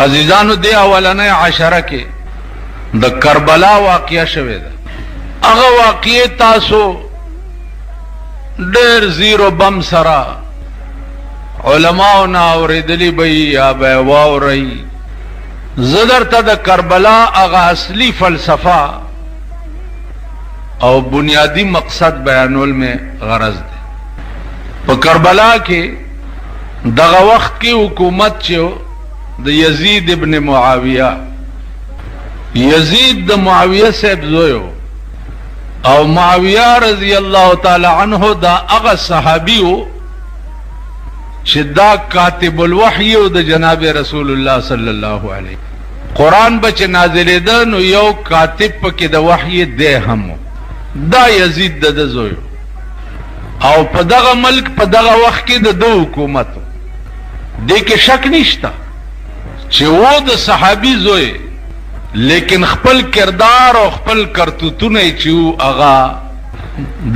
عزیزانو دی اولنې عشره کې د کربلا واقعه شوه ده. هغه واقعه تاسو ډېر زیرو بم سره علماء نه اوریدلی به یا به واوري. زدر ته د کربلا هغه اصلي فلسفه او بنیادی مقصد بیانول میں غرض ده. په کربلا کې دغه وخت کې حکومت چې د یزید ابن معاویه، یزید د معاویه صاحب زویو، او معاویه رضی اللہ تعالی عنہ دا اغا صحابیو چې دا کاتب الوحی د جناب رسول الله صلی الله علیه قرآن بچ نازل ده نو یو کاتب پکې د وحی ده هم دا یزید د زویو، او په دغه ملک په دغه وخت کې د حکومت دې کې شک نشته چې و د صحابي زوی، لیکن خپل کردار او خپل کرتوتونه چې هغه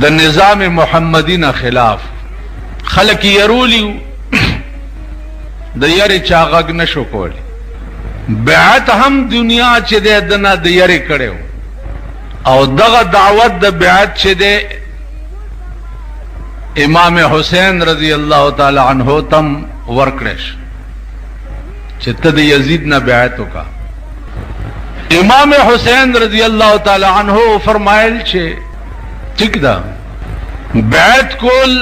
د نظام محمدی نه خلاف خلک يرولیو د یاري چاغګ نشو کولی. بیعت هم دنیا چې د دنه د یاري کړو او دغه دعوت د بیعت چې د امام حسین رضی اللہ تعالی عنہ تم ورکړش چې ته د یزید نه بیعت وکا. امام حسین رضی اللہ تعالی عنہ فرمایل چې ٹھیک ده بیعت کول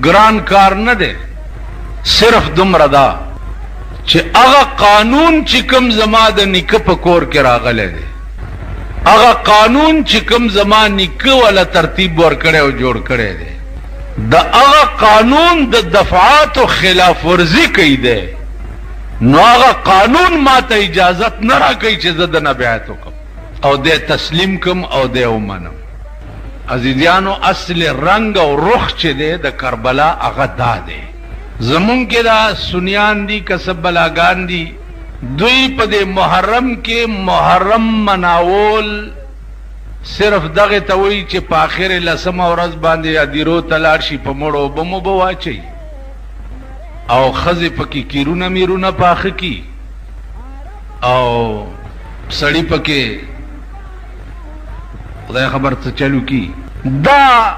ګران کار نه ده، صرف دومره ده چې هغه قانون چې کوم زما د نیکه په کور کې راغلی دی، هغه قانون چې کوم زما نیکه ولا ترتیب ورکړی او جوړ کړی دی، د هغه قانون د دفعاتو خلاف ورزي کوي دی، نو هغه قانون ما ته اجازت نه راکوي چې زه دنه بیعت وکړم او دې تسلیم کم او دې ومنم. عزیزانو اصل رنگ او رخ چې دی د کربلا هغه دا دی. زمون کې دا سنیان دي کسب بلاګان دي، دوی په دې محرم کې محرم مناول صرف دغه ته وایي چې په آخر لسمه ورځ باندې ادیرو تلاړ شي په مړو بمو به واچي او خزه پکې کیرونه میرونه پاخه کی او سړی پکې خدای خبر ته چلو کی. دا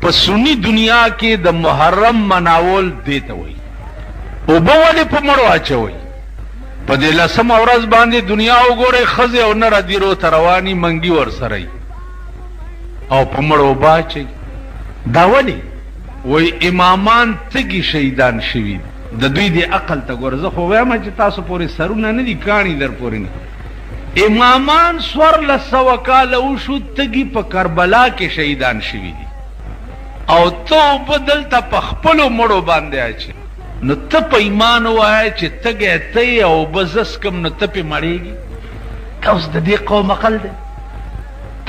په سنی دنیا کې د محرم مناول دیته وای او بوله په مړو اچوي. په دې لسمه ورځ باندې دنیا وګوره خزه او نر دیرو تروانی منګي ور سره او په مړو باچي. دا ونی وای امامان تګي شهیدان شوي د دوی د عقل ته ګورزه خو وایم چې تاسو پورې سرونه نه دي کانی در پورې نه. امامان سور لسو کال او شو تګي په کربلا کې شهیدان شوي دي او تو بدل ته په خپل مړو باندې اچي. نو ته په ایمان وای چې تګه ته او بزس کم نو ته په مړیږي. تاسو د دې قوم عقل ده؟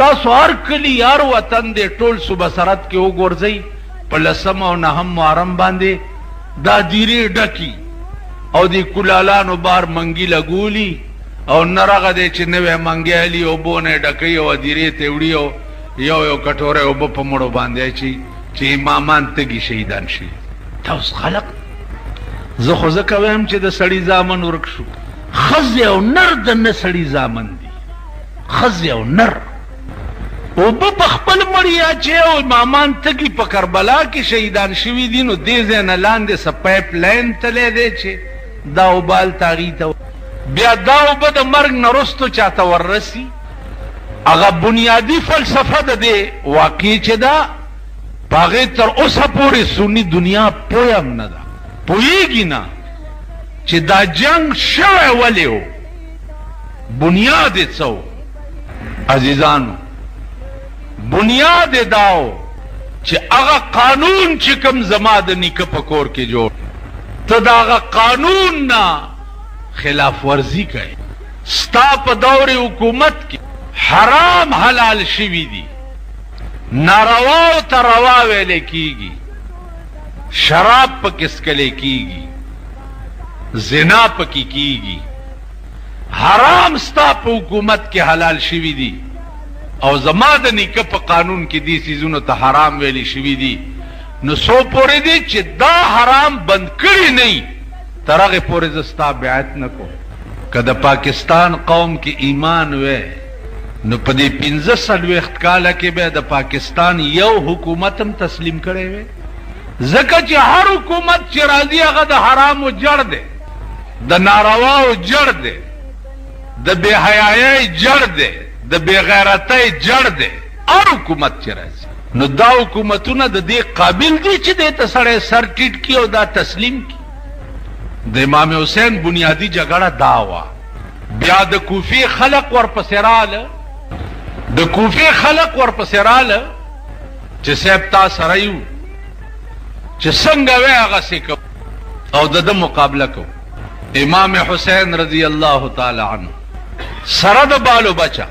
تاسو هر کلی یار وطن دې ټول صوبه سرحد کې وګورځي په لسم او نهم محرم باندې دا دیری ډکی او دی کلالانو بار منګی لګولی او نرغه دې چې نوې منګیالی او بونه ډکی او دیری تیوړی او یو کټوره او په مړو باندې چې امامان تګي شهیدان شي. تاسو خلق زه خو ځکه وایم چې د سړی زامن ورک شو. خزه او نر د نسړی زامن دي، خزه او نر او په خپل مړیا چې او امامان تګي په کربلا کې شهیدان شوي دي. نو دې ځنه لاندې س پایپ لاین تلې دی چې دا وبال تاغي ته بیا دا وب د مرګ نرستو چاته ورسي. هغه بنیادی فلسفه ده دی واقعي چې دا باغې تر اوسه پورې سنی دنیا پویم نه ده، پویږي نه چې دا جنگ شوی ولې و، بنیاد یې څه و. عزیزانو بنیاد داو چې هغه قانون چې کوم زما د نیکه په کور کې جوړ ته د هغه قانون نه خلاف ورزي کوي. ستا په دور حکومت کې حرام حلال شوي دي، ناروا او تروا ویل کیږي، شراب پکې څکل کیږي، زنا پکې کیږي، حرام ستا په حکومت کې حلال شوي دي او زما د نیکه په قانون کې دي سيزونو ته حرام ویلي شوي دي. نو سو پورې دي چې دا حرام بند کړی نه ترغه پورې زستا بیعت نکو. که د پاکستان قوم کې ایمان وې نو په دې 15 کاله کې به د پاکستان یو حکومت هم تسلیم کړي وي. ځکه چې هر حکومت چې راځي هغه د حرامو جړ دی، د نارواو جړ دی، د بے حیايي جړ دی، د بے غیرتۍ جړ دی. هر حکومت چې راځي نو دا حکومتونه د دې قابل دي چې دې ته سړی سر ټیټ کړي او دا تسلیم کړي. د امام حسین بنیادی جګړه دا وه. بیا د کوفې خلق ورپسې راله، د کوفې خلق ورپسې راله چې صاحب تا سره یو چې څنګه وې هغسې کو او د ده مقابله کو. امام حسین رضی الله تعالی عنه سره د بالو بچه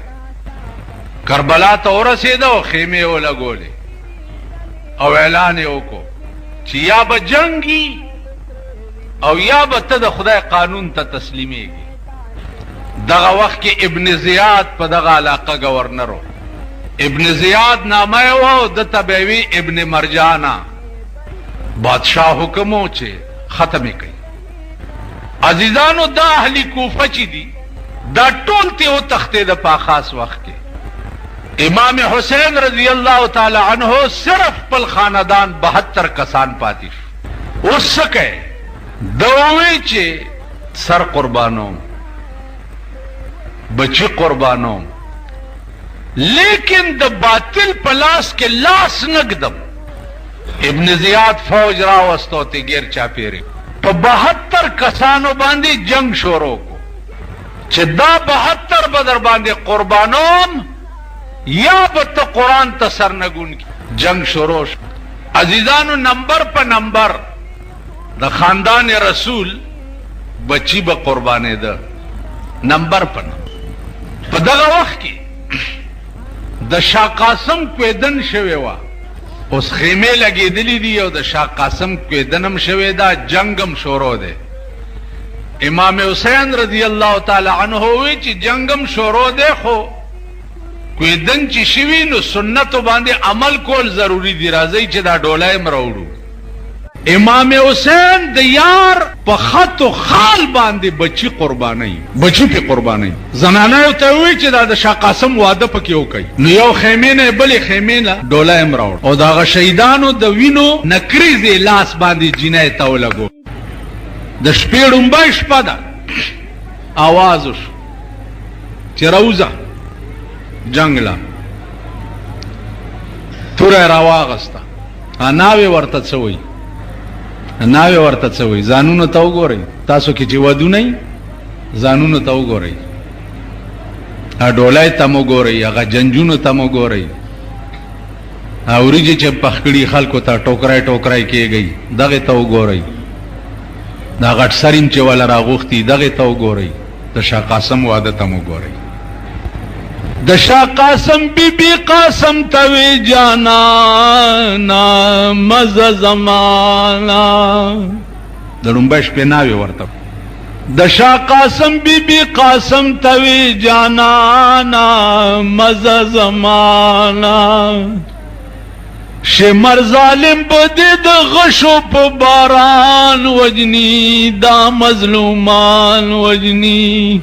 کربلا ته ورسېده او خیمې یې ولګولې او اعلان یې وکړو چې یا به جنګي او یا به ته د خدای قانون ته تسلیمیږي. دغه وخت کې ابن زیاد په دغه علاقه گورنر و. ابن زیاد نامه یې وه، ده ته به یې وي ابن مرجانه. بادشاه حکم و چې ختم یې کوي. عزیزانو دا اهلی کوفه چې دي دا ټول ته وتښتېده په خاص وخت کې. امام حسین رضی الله تعالی عنہ صرف خپل خاندان 72 کسان پاتې شو. اوس څه کوي؟ دوی چې سر قربانوم، بچی قربانوم، لیکن د باطل پلاس کې لاس نگدم. ابن زیاد فوج راوستو ته غیر چاپیری په 72 کسانو باندې جنگ شروع کو چې دا 72 بدر باندې قربانوم یا به ته قرآن ته سرنگون کی. جنگ شروع شو. عزیزانو نمبر په نمبر د خاندان رسول بچی به قربانې ده نمبر په نمبر. په دغه وخت کې د شاه قاسم کویدن شوی وه. اوس خیمې لګېدلې دي او د شاه قاسم کویدن هم شوی ده، جنگ هم شروع دی. امام حسین رضی الله تعالی عنہ وی چې جنگ هم شروع دی خو کویدن چې شوي نو سنتو باندې عمل کول ضروری دی. راځئ چې دا ډولی م راوړو. امام حسین د یار په خط و خال باندې بچی قرباني، بچی په قرباني. زنانه ته وی چې دا د شاه قاسم واده پکې وکړي نو یو خیمې نه بلې خیمې نه ډولی م راوړ او دغه شهیدانو د وینو نکریزې لاس باندې جینۍ ته ولګو. د شپې ړومبی شپه ده، آواز وشو چې راوځه جنگ لا. توره راواغسته، ناوې ورته څه وایي، ناوې ورته څه وایي. ځانونو ته وګورئ، تاسو کې چې ودونه یي ځانونو ته وګورئ، ډولی ته مو ګورئ، هغه جنجونو ته مو ګورئ، وریجې چې پخ کړي خلکو ته ټوکرای ټوکرای کېږئ دغې ته وګورئ، دا غټ سریم چې والا راغوښتي دغې ته وګورئ، د شاه قاسم واده ته مو ګورئ. د شاه قاسم بی بی قاسم توی جانا نا مزه زمانا. د ړومبی شپې ناوې ورته. د شاه قاسم بی بی قاسم توی جانا نا مزه زمانا. شمر ظالم بدی د غشو په باران وجنی، دا مظلومان وجنی.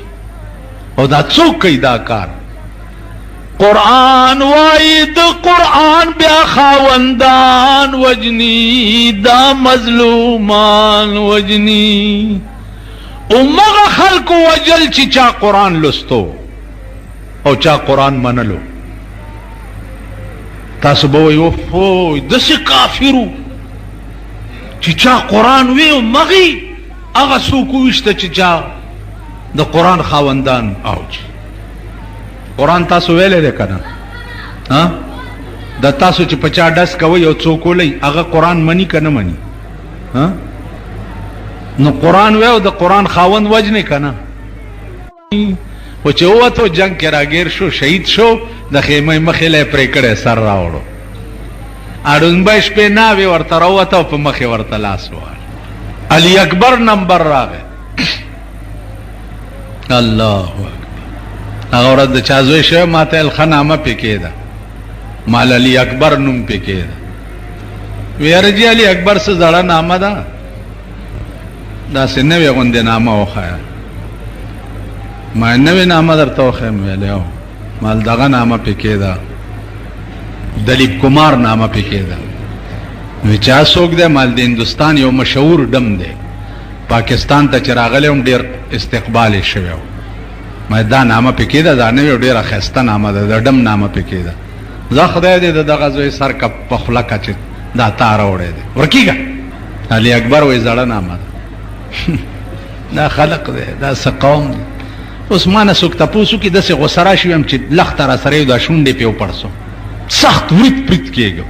او دا څوک کوي دا کار؟ قرآن وائی د قرآن بیا خاوندان وجنی، دا مظلومان وجنی. امغه خلق وجل چې چا قرآن لستو او چا قرآن منلو. تاسو به وایي اوفو داسې کافرو چې چا قرآن وی او مغی هغه څوک وویشته چې چا د قرآن خاوندان اوج. قرآن تاسو ویلې دی که نه؟ د تاسو چې په چا ډس کوئ او څوک ولئ هغه قرآن مني که نه مني؟ نو قرآن وی او د قرآن خاوند وجنې که نه؟ و چې ووتو جنگ کې راګیر شو، شهید شو، د خیمې مخې له یې پرې کړی سر راوړو. ړومبی شپې ناوې ورته راووته او په مخې ورته لاس ووهل. علي اکبر نمبر راغی. الله اکبر. هغه ورځ د چا زوی شوی ما ته ښه نامه پې کېده، مال علي اکبر نوم پې کېده. ویره جي علي اکبر څه زړه نامه ده، دا سه نوې غوندې نامه وخایا. ما نوې نامه درته وخایم ویلې مال دغه نامه پکې ده، دلیپ کمار نامه پکې ده. نو چا څوک دی؟ مال د هندوستان یو مشهور ډم دی، پاکستان ته چې راغلی هم ډېر استقبال یې شوی و. ما دا نامه پکې ده، دا نوې ډېره ښایسته نامه ده، د ډم نامه پکې ده. زه خدای دې د دغه زوی سر کپ په خوله که چې دا تا راوړی دی ورکېږه. علي اکبر وایي زړه نامه ده. دا خلق دی، دا څه قوم دی. اوس ما نه څوک تپوس وکړي داسې غوسه راشي ویم چې لخته را سره یو دا شونډې پې وپړسو، سخت ورید پرید کېږم.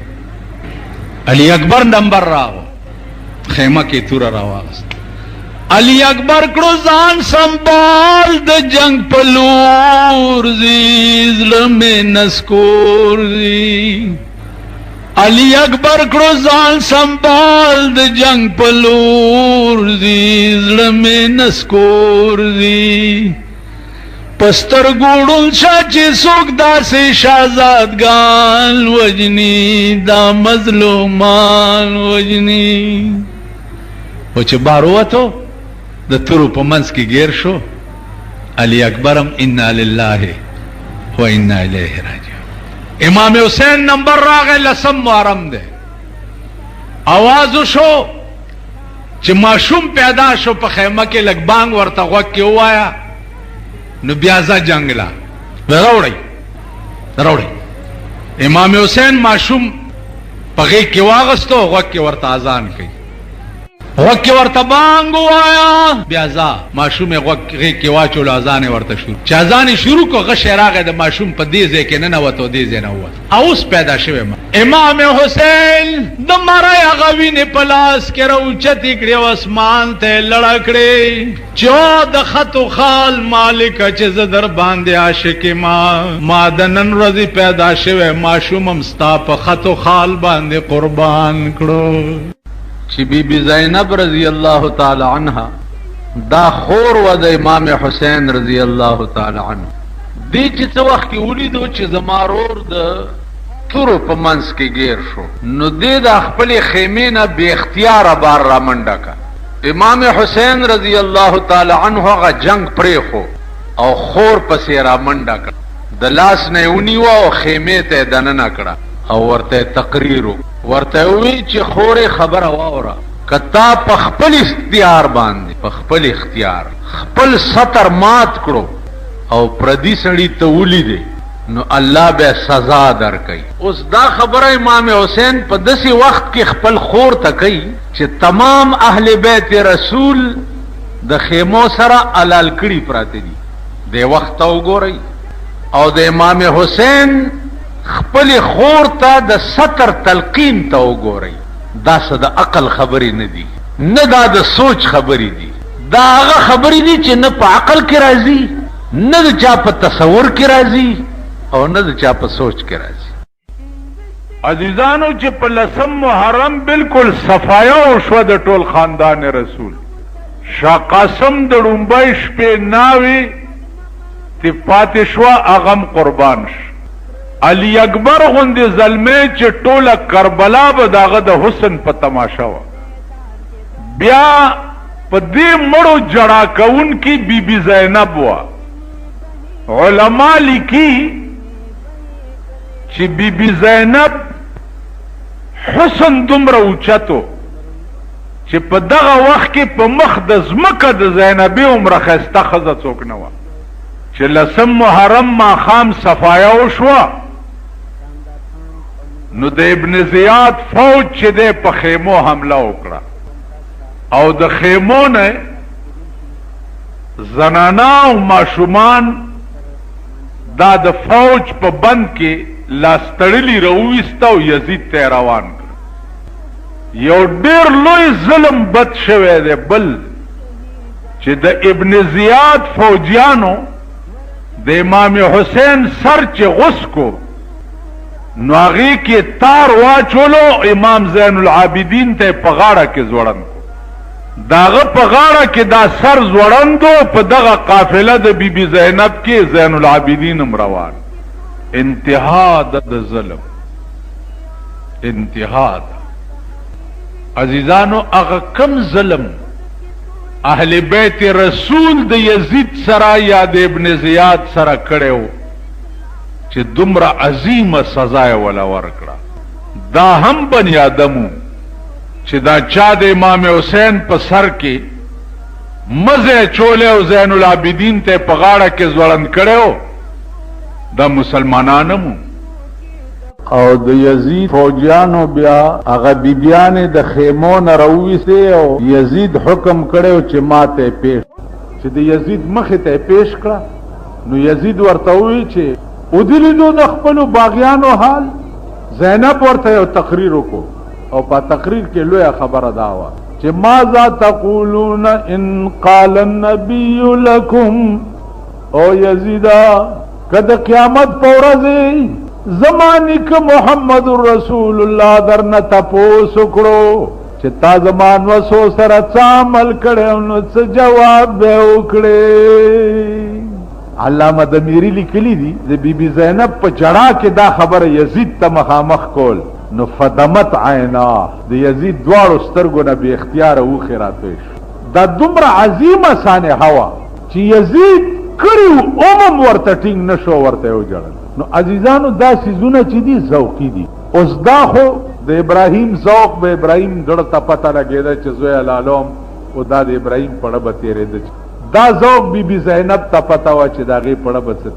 علي اکبر نمبر راغو، خیمه کې توره راواغست. علی اکبر کړو ځان سنبال د جنگ په لور ځي، زړه مې نسکور ځي. علی اکبر کړو ځان سنبال د جنگ په لور ځي، زړه مې نسکور ځي. پستر ګوړل شا چې څوک داسې شهزادګان وجني، دا مظلومان وجني. او چې بار ووتو د تورو په منځ کې ګیر شو، علی اکبرم انا لله و انا الیه راجعون. امام حسین نمبر راغی، 10 محرم ده. आवाज شو چې ماشوم پیدا شو په خیمه کې، لګ بانګ ورته غوږ کې وایا. نو بیا ځه جنگ لا راوړی. امام حسین ماشوم په غېږ کې واغستو، غوږ کې ورته اذان کوي، غوږ کې ورته بانګ وایا. بیا ځه ماشوم یې غېږ کې واچولو، اذان یې ورته شروع. چې اذان یې شروع کړو، غشی راغی د ماشوم په دې ځای کې ننوت او دې ځای نه ووت. اوس پیدا شوی امام حسین د مرۍ هغه وینې په لاس کې راوچتې کړې او اسمان ته لړه کړې چې او د خط و خال مالکه چې زه در باندې عاشق ما د نن ورځې پیدا شوی ماشوم هم ستا په خط و خال باندې قربان کړو. چې بی بی زینب رضی اللہ تعالی عنہ دا خور و د امام حسین رضی اللہ تعالی عنہ دی چې څه وخت کې ولیدو چې زما رور د تورو په منځ کې ګیر شو، نو دی د خپلې خیمې نه بې اختیاره بار را منډه کا. امام حسین رضی اللہ تعالی عنہ هغه جنگ پرېښو او خور پسې را منډه کړه، د لاس نه یې ونیوه او خیمې ته یې دننه کړه او ورته تقریر ورته وی چې خورې خبره واوره، کتا په خپل اختیار باندې په خپل اختیار خپل سطر مات کړو او پردي سړي ته ولیدې نو الله به سزا درکوي. اوس دا خبره امام حسین په داسې وخت کې خپل خور ته کوي چې تمام اهل بیت رسول د خیمو سره علال کړي پراته دي. د وخت ته وګورئ او د امام حسین خپل خور ته د سطر تلقین ته وګورئ. دا څه د عقل خبرې نه دي، نه دا د سوچ خبرې دي. دا هغه خبرې دي چې نه په عقل کې راځي، نه د چا په تصور کې راځي او نه د چا په سوچ کې راځي. عزیزانو چې په 10 محرم بالکل صفایا وشوه د ټول خاندان رسول. شاه قاسم د ړومبۍ شپې ناوې تی پاتې شوه، هغم قربان شو. علی اکبر غوندې زلمی چې ټوله کربلا به د هغه د حسن په تماشا وه. بیا په دې مړو جړا کوونکي بی بی زینب وه. علما لیکي چې بی بی زینب حسن دومره اوچتو چې په دغه وخت کې په مخ د ځمکه د زینبې عمره ښایسته ښځه څوک نه وه. چې 10 محرم ماښام صفایا وشوه نو د ابن زیاد فوج چې دی په خیمو حمله وکړه او د خیمو نه زنانا او ماشومان دا د فوج په بند کې لاستړلي راوویسته او یزید ته روان کړ. یو ډېر لوی ظلم بد شوی دی بل چې د ابن زیاد فوجیانو د امام حسین سر چې غوس کو نو هغې کې تار واچولو، امام زین العابدین ته په غاړه کې ځوړند کو. د هغه په غاړه کې دا سر ځوړندو، په دغه قافله د بی بی زینب کې زین العابدین هم روان. انتها د ظلم، انتها ده. عزیزانو هغه کم ظلم اهل بیت رسول د یزید سره یا د ابن زیاد سره کړو چې دومره عظیمه سزا ولا ورکړه. دا هم بنی آدمو چې دا چا د امام حسین په سر کې مزه چوله او زین العابدین ته په غاړه کې ځوړند کړو، دا مسلمانانو. او د یزید فوجیانو بیا هغه بیبیانې د خیمو نه راوویستې او یزید حکم کړی چې ماته پیش چې د یزید مخې ته پیش کړه. نو یزید ورته وویل چې ودلیدو د خپلو باغیانو حال. زینب ورته یو تقریر وکړو او په تقریر کې لویه خبره دا وه چې ماذا تقولون ان قال النبي لكم، او یزیدا که د قیامت په ورځ زمانی که محمد رسول الله در نه تپوس وکړو چې تا زمان وسو سره څه عمل کړی نو څه جواب به وکړې. علامه دمیری لیکلی دي د بیبي زینب په جړا کې دا خبره یزید ته مخامخ کول نو فدمت عینا، د یزید دواړو سترګو نه بې اختیاره اوښې راتوی شو. دا دومره عظیمه سانحه وه چې یزید کړي عموم ورته ټینګ نه شو ورته یې وجړل. نو عزیزانو دا سیزونه چې دي ذوقي دي. اوس دا خو د ابراهیم ذوق به ابراهیم ډړ ته پته لګېده چې زوی لالوم او دا د ابراهیم پړه به تېرېده. دا ذوق بی بی زینب ته پته وه چې د هغې پړه به څه